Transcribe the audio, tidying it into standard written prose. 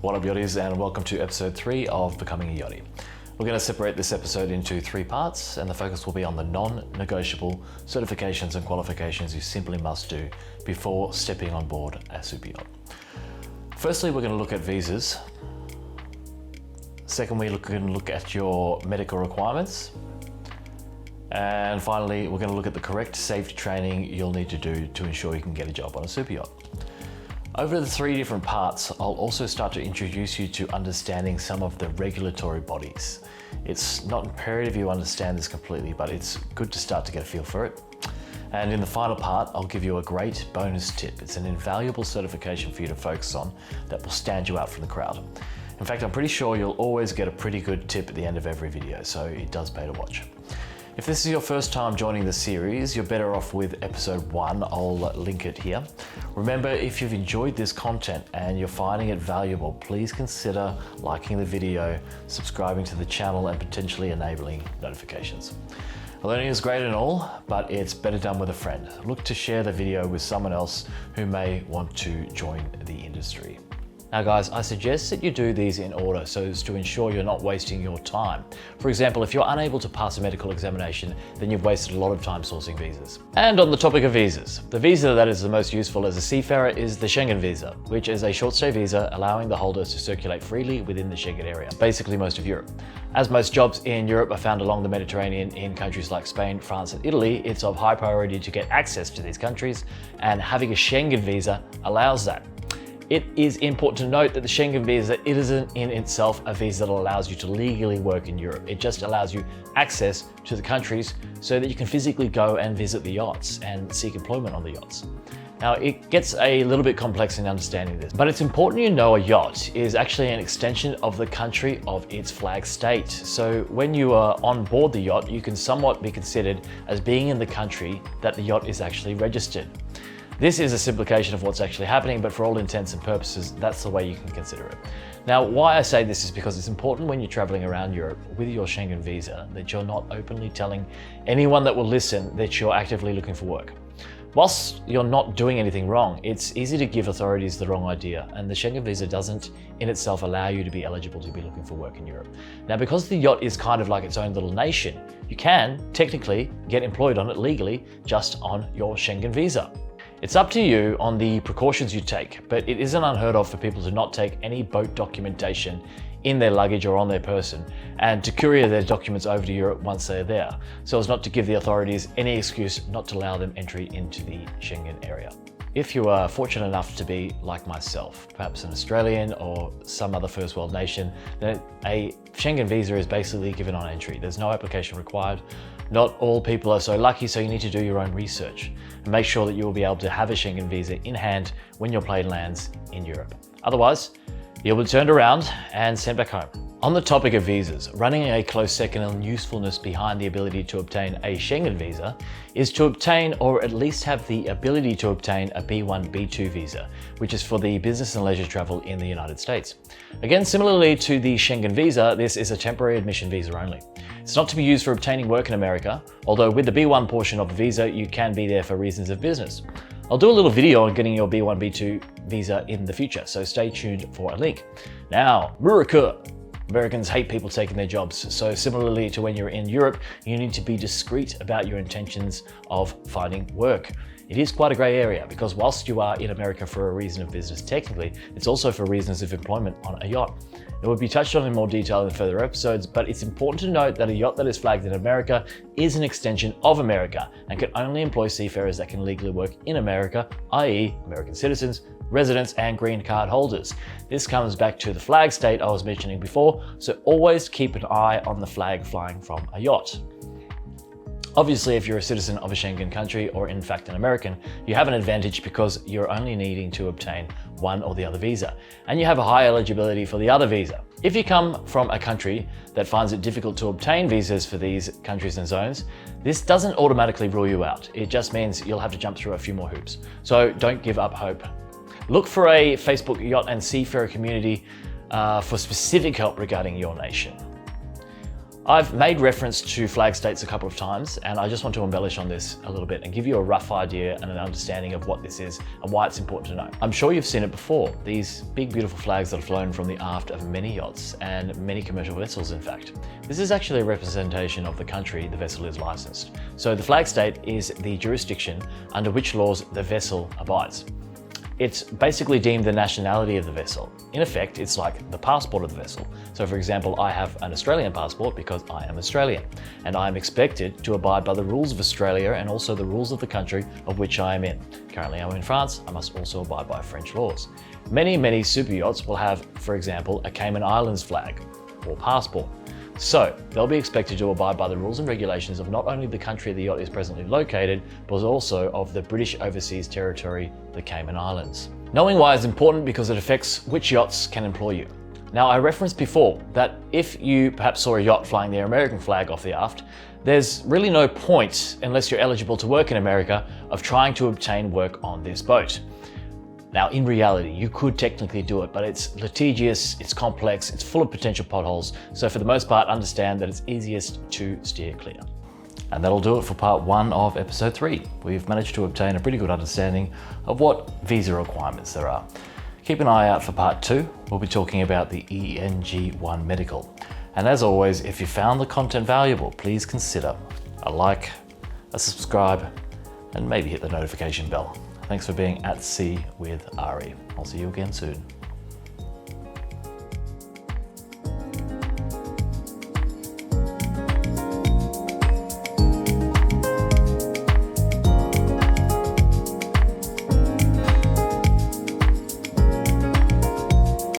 What up, Yachties, and welcome to episode 3 of Becoming a Yachtie. We're going to separate this episode into 3 parts, and the focus will be on the non-negotiable certifications and qualifications you simply must do before stepping on board a super yacht. Firstly, we're going to look at visas. Secondly, we're going to look at your medical requirements. And finally, we're going to look at the correct safety training you'll need to do to ensure you can get a job on a super yacht. Over the 3 different parts, I'll also start to introduce you to understanding some of the regulatory bodies. It's not imperative you understand this completely, but it's good to start to get a feel for it. And in the final part, I'll give you a great bonus tip. It's an invaluable certification for you to focus on that will stand you out from the crowd. In fact, I'm pretty sure you'll always get a pretty good tip at the end of every video, so it does pay to watch. If this is your first time joining the series, you're better off with episode 1. I'll link it here. Remember, if you've enjoyed this content and you're finding it valuable, please consider liking the video, subscribing to the channel, and potentially enabling notifications. Learning is great and all, but it's better done with a friend. Look to share the video with someone else who may want to join the industry. Now guys, I suggest that you do these in order so as to ensure you're not wasting your time. For example, if you're unable to pass a medical examination, then you've wasted a lot of time sourcing visas. And on the topic of visas, the visa that is the most useful as a seafarer is the Schengen visa, which is a short stay visa allowing the holder to circulate freely within the Schengen area, basically most of Europe. As most jobs in Europe are found along the Mediterranean in countries like Spain, France, and Italy, it's of high priority to get access to these countries, and having a Schengen visa allows that. It is important to note that the Schengen visa, it isn't in itself a visa that allows you to legally work in Europe. It just allows you access to the countries so that you can physically go and visit the yachts and seek employment on the yachts. Now, it gets a little bit complex in understanding this, but it's important you know a yacht is actually an extension of the country of its flag state. So when you are on board the yacht, you can somewhat be considered as being in the country that the yacht is actually registered. This is a simplification of what's actually happening, but for all intents and purposes, that's the way you can consider it. Now, why I say this is because it's important when you're traveling around Europe with your Schengen visa that you're not openly telling anyone that will listen that you're actively looking for work. Whilst you're not doing anything wrong, it's easy to give authorities the wrong idea, and the Schengen visa doesn't in itself allow you to be eligible to be looking for work in Europe. Now, because the yacht is kind of like its own little nation, you can technically get employed on it legally just on your Schengen visa. It's up to you on the precautions you take, but it isn't unheard of for people to not take any boat documentation in their luggage or on their person and to courier their documents over to Europe once they're there, so as not to give the authorities any excuse not to allow them entry into the Schengen area. If you are fortunate enough to be like myself, perhaps an Australian or some other first world nation, then a Schengen visa is basically given on entry. There's no application required. Not all people are so lucky, so you need to do your own research and make sure that you will be able to have a Schengen visa in hand when your plane lands in Europe. Otherwise, you'll be turned around and sent back home. On the topic of visas, running a close second in usefulness behind the ability to obtain a Schengen visa is to obtain, or at least have the ability to obtain, a B1, B2 visa, which is for the business and leisure travel in the United States. Again, similarly to the Schengen visa, this is a temporary admission visa only. It's not to be used for obtaining work in America, although with the B1 portion of the visa, you can be there for reasons of business. I'll do a little video on getting your B1, B2 visa in the future, so stay tuned for a link. Now, Americans hate people taking their jobs, so similarly to when you're in Europe, you need to be discreet about your intentions of finding work. It is quite a grey area because whilst you are in America for a reason of business technically, it's also for reasons of employment on a yacht. It will be touched on in more detail in further episodes, but it's important to note that a yacht that is flagged in America is an extension of America and can only employ seafarers that can legally work in America, i.e. American citizens, residents, and green card holders. This comes back to the flag state I was mentioning before, so always keep an eye on the flag flying from a yacht. Obviously, if you're a citizen of a Schengen country, or in fact an American, you have an advantage because you're only needing to obtain one or the other visa, and you have a high eligibility for the other visa. If you come from a country that finds it difficult to obtain visas for these countries and zones, this doesn't automatically rule you out. It just means you'll have to jump through a few more hoops. So don't give up hope. Look for a Facebook yacht and seafarer community for specific help regarding your nation. I've made reference to flag states a couple of times, and I just want to embellish on this a little bit and give you a rough idea and an understanding of what this is and why it's important to know. I'm sure you've seen it before, these big beautiful flags that are flown from the aft of many yachts and many commercial vessels in fact. This is actually a representation of the country the vessel is licensed. So the flag state is the jurisdiction under which laws the vessel abides. It's basically deemed the nationality of the vessel. In effect, it's like the passport of the vessel. So for example, I have an Australian passport because I am Australian, and I am expected to abide by the rules of Australia and also the rules of the country of which I am in. Currently I'm in France, I must also abide by French laws. Many super yachts will have, for example, a Cayman Islands flag or passport. So they'll be expected to abide by the rules and regulations of not only the country the yacht is presently located, but also of the British Overseas Territory, the Cayman Islands. Knowing why is important because it affects which yachts can employ you. Now, I referenced before that if you perhaps saw a yacht flying their American flag off the aft, there's really no point, unless you're eligible to work in America, of trying to obtain work on this boat. Now, in reality, you could technically do it, but it's litigious, it's complex, it's full of potential potholes. So for the most part, understand that it's easiest to steer clear. And that'll do it for part 1 of episode 3. We've managed to obtain a pretty good understanding of what visa requirements there are. Keep an eye out for part 2. We'll be talking about the ENG1 medical. And as always, if you found the content valuable, please consider a like, a subscribe, and maybe hit the notification bell. Thanks for being at sea with Ari. I'll see you again soon.